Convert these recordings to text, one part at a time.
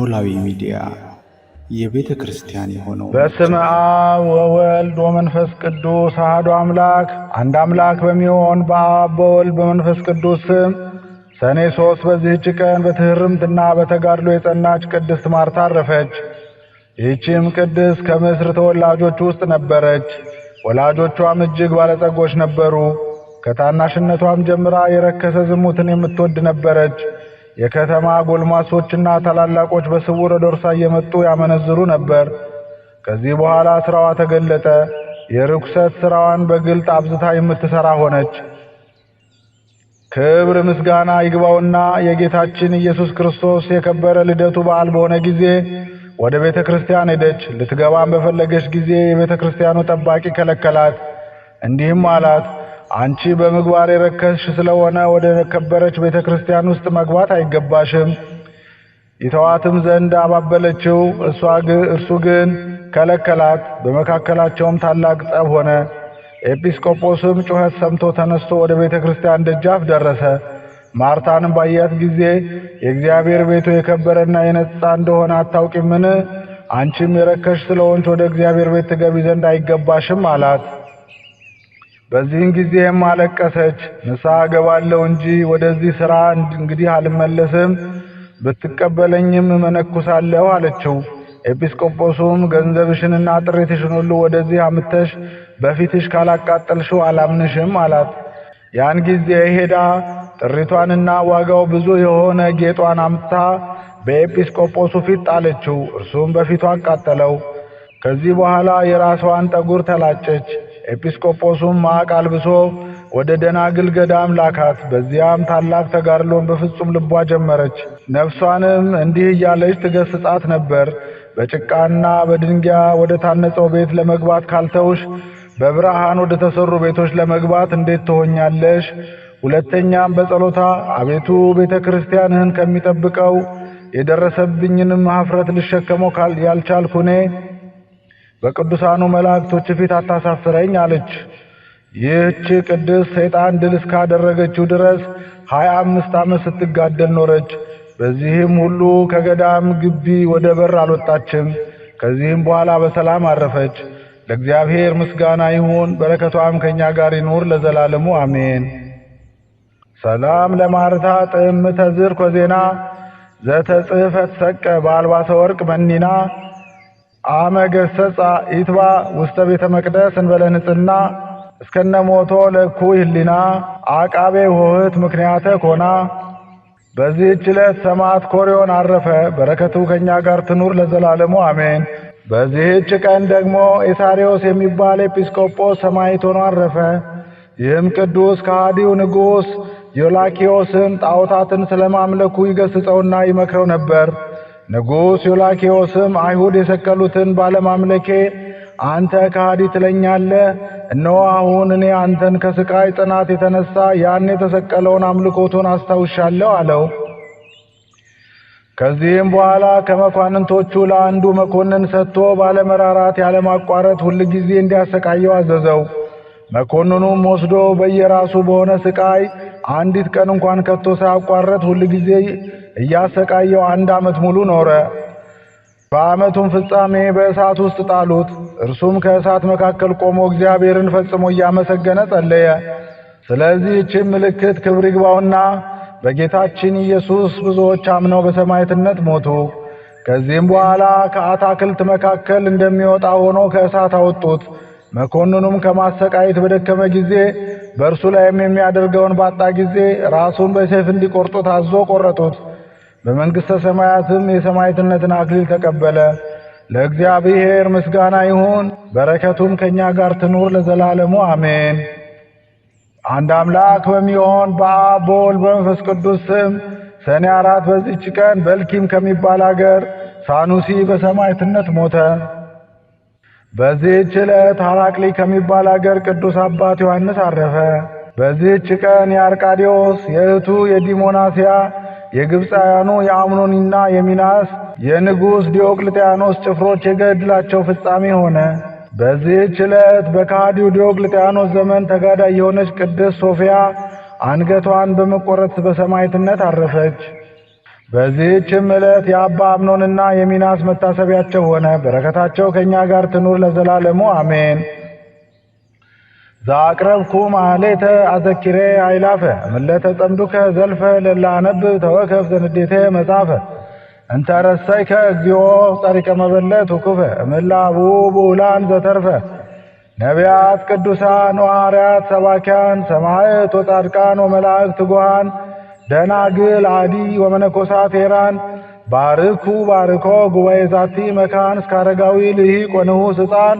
ኖላዊ ሚዲያ የቤተ ክርስቲያን የሆነው በስመ አብ ወወልድ ወመንፈስ ቅዱስ አሐዱ አምላክ አንድ አምላክ በሚሆን በአብ በወልድ በመንፈስ ቅዱስ ስም ሰኔ 3 በዚህች ቀን በትህርምትና በተጋድሎ የጸናች ቅድስት ማርታ አረፈች። ይህችም ቅድስት ከምስር ተወላጆች ውስጥ ነበረች። ወላጆቿም እጅግ ባለጸጎች ነበሩ። ከታናሽነቷም ጀምራ የረከሰ ዝሙትን የምትወድ ነበረች። የከተማ ጎልማሶችና ታላላቆች በስውር ወደ እርሷ እየመጡ ያመነዝሩ ነበር። ከዚህ በኋላ ስራዋ ተገለጠ። የርኩሰት ስራዋን በግልጥ አብዝታ የምትሰራ ሆነች። ክብር ምስጋና ይግባውና የጌታችን ኢየሱስ ክርስቶስ የከበረ ልደቱ በዓል በሆነ ጊዜ ወደ ቤተ ክርስቲያን ሄደች። ልትገባም በፈለገች ጊዜ የቤተ ክርስቲያኑ ጠባቂ ከለከላት። እንዲህም አላት፣ አንቺ በምግባር የረከስሽ ስለሆነ ወደ ከበረች ቤተ ክርስቲያን ውስጥ መግባት አይገባሽም። ይተዋትም ዘንድ አባበለችው። እርሱ ግን ከለከላት። በመካከላቸውም ታላቅ ጠብ ሆነ። ኤጲስቆጶስም ጩኸት ሰምቶ ተነስቶ ወደ ቤተ ክርስቲያን ደጃፍ ደረሰ። ማርታንም ባያት ጊዜ የእግዚአብሔር ቤቱ የከበረና የነጻ እንደሆነ አታውቂምን? አንቺም የረከስሽ ስለሆንሽ ወደ እግዚአብሔር ቤት ትገቢ ዘንድ አይገባሽም አላት። በዚህን ጊዜም አለቀሰች። ንስሐ እገባለሁ እንጂ ወደዚህ ሥራ እንግዲህ አልመለስም፣ ብትቀበለኝም እመነኩሳለሁ አለችው። ኤጲስቆጶሱም ገንዘብሽንና ጥሪትሽን ሁሉ ወደዚህ አምጥተሽ በፊትሽ ካላቃጠልሽው አላምንሽም አላት። ያን ጊዜ ሄዳ ጥሪቷንና ዋጋው ብዙ የሆነ ጌጧን አምጥታ በኤጲስቆጶሱ ፊት ጣለችው። እርሱም በፊቷ አቃጠለው። ከዚህ በኋላ የራስዋን ጠጉር ተላጨች። ኤጲስቆጶሱም ማቅ አልብሶ ወደ ደናግል ገዳም ላካት። በዚያም ታላቅ ተጋድሎን በፍጹም ልቧ ጀመረች። ነፍሷንም እንዲህ እያለች ትገስጻት ነበር። በጭቃና በድንጋይ ወደ ታነጸው ቤት ለመግባት ካልተውሽ በብርሃን ወደ ተሰሩ ቤቶች ለመግባት እንዴት ትሆኛለሽ? ሁለተኛም በጸሎታ አቤቱ ቤተ ክርስቲያንህን ከሚጠብቀው የደረሰብኝንም ኀፍረት ልሸከመው ያልቻልኩ እኔ በቅዱሳኑ መላእክቶች ፊት አታሳፍረኝ አለች። ይህች ቅድስት ሰይጣን ድል እስካደረገችው ድረስ 25 ዓመት ስትጋደል ኖረች። በዚህም ሁሉ ከገዳም ግቢ ወደ በር አልወጣችም። ከዚህም በኋላ በሰላም አረፈች። ለእግዚአብሔር ምስጋና ይሁን፣ በረከቷም ከኛ ጋር ይኑር ለዘላለሙ አሜን። ሰላም ለማርታ ጥዕምተ ዝርኮ ዜና ዘተጽሕፈት ሰቀ በአልባሰ ወርቅ መኒና አመ ገሰጻ ኢትባ ውስተ ቤተ መቅደስ እንበለ ንጽሕና እስከነ ሞቶ ለእኩይ ህሊና አቃቤ ሆህት ምክንያተ ኮና። በዚህች ዕለት ሰማዕት ኮርዮን አረፈ። በረከቱ ከኛ ጋር ትኑር ለዘላለሙ አሜን። በዚህች ቀን ደግሞ ኢሳርዮስ የሚባል ኤጲስቆጶስ ሰማዕት ሆኖ አረፈ። ይህም ቅዱስ ከሃዲው ንጉሥ ዮላኪዮስን ጣዖታትን ስለማምለኩ ይገስጸውና ይመክረው ነበር። ንጉሥ ዮላኪዮስም አይሁድ የሰቀሉትን ባለማምለኬ አንተ ከሃዲ ትለኛለህ? እነሆ አሁን እኔ አንተን ከስቃይ ጽናት የተነሳ ያን የተሰቀለውን አምልኮቱን አስታውሻለሁ አለው። ከዚህም በኋላ ከመኳንንቶቹ ለአንዱ መኮንን ሰጥቶ ባለመራራት ያለማቋረጥ ሁል ጊዜ እንዲያሰቃየው አዘዘው። መኮንኑም ወስዶ በየራሱ በሆነ ስቃይ አንዲት ቀን እንኳን ከቶ ሳያቋረጥ ሁል ጊዜ እያሰቃየው 1 ዓመት ሙሉ ኖረ። በዓመቱም ፍጻሜ በእሳት ውስጥ ጣሉት። እርሱም ከእሳት መካከል ቆሞ እግዚአብሔርን ፈጽሞ እያመሰገነ ጸለየ። ስለዚህችም ምልክት ክብር ይግባውና በጌታችን ኢየሱስ ብዙዎች አምነው በሰማዕትነት ሞቱ። ከዚህም በኋላ ከአታክልት መካከል እንደሚወጣ ሆኖ ከእሳት አወጡት። መኮንኑም ከማሰቃየት በደከመ ጊዜ በእርሱ ላይም የሚያደርገውን ባጣ ጊዜ ራሱን በሰይፍ እንዲቆርጡት አዞ ቆረጡት። በመንግሥተ ሰማያትም የሰማዕትነትን አክሊል ተቀበለ። ለእግዚአብሔር ምስጋና ይሁን፣ በረከቱም ከኛ ጋር ትኑር ለዘላለሙ አሜን። አንድ አምላክ በሚሆን በአብ በወልድ በመንፈስ ቅዱስ ስም ሰኔ 4 በዚህች ቀን በልኪም ከሚባል አገር ሳኑሲ በሰማዕትነት ሞተ። በዚህች ዕለት ሐራቅሊ ከሚባል አገር ቅዱስ አባት ዮሐንስ አረፈ። በዚህች ቀን የአርቃዲዮስ የእህቱ የዲሞናስያ የግብፃውያኑ የአምኖንና የሚናስ የንጉሥ ዲዮቅልጥያኖስ ጭፍሮች የገድላቸው ፍጻሜ ሆነ። በዚህች ዕለት በከሃዲው ዲዮቅልጥያኖስ ዘመን ተጋዳይ የሆነች ቅድስት ሶፊያ አንገቷን በመቆረጥ በሰማዕትነት አረፈች። በዚህችም ዕለት የአባ አምኖንና የሚናስ መታሰቢያቸው ሆነ። በረከታቸው ከእኛ ጋር ትኑር ለዘላለሙ አሜን። ዛቅረብኩ ማሌተ አዘኪሬ አይላፈ እምለተ ጸምዱከ ዘልፈ ለላነብ ተወከፍ ዘንዴተ መጻፈ እንተረሰይከ እግዚኦ ጸሪቀ መበለት ውኩፈ እምላቡ ብኡላን ዘተርፈ ነቢያት ቅዱሳን ወሐዋርያት ሰባኪያን ሰማዕት ወጻድቃን ወመላእክት ትጉሃን ደናግል አዲ ወመነኮሳት ሄራን ባርኩ ባርኮ ጉባኤ ዛቲ መካን እስከ አረጋዊ ልሂቅ ወንዑስ ሕፃን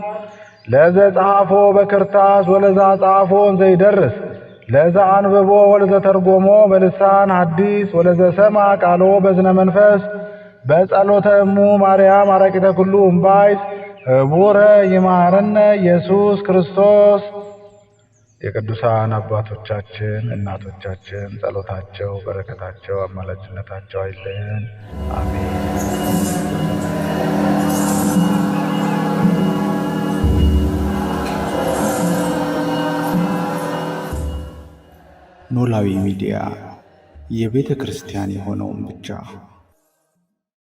ለዘ ጸሐፎ በክርታስ ወለዛ ጸሐፎ ዘይደርስ ለዛ አንብቦ ወለዘ ተርጎሞ በልሳን ሐዲስ ወለዘ ሰማ ቃሎ በዝነ መንፈስ በጸሎተ እሙ ማርያም አራቂተ ኩሉ እምባይስ ቡረ ይማረነ ኢየሱስ ክርስቶስ። የቅዱሳን አባቶቻችን እናቶቻችን ጸሎታቸው በረከታቸው አማላጅነታቸው አይለየን። አሜን። ኖላዊ ሚዲያ የቤተ ክርስቲያን የሆነውን ብቻ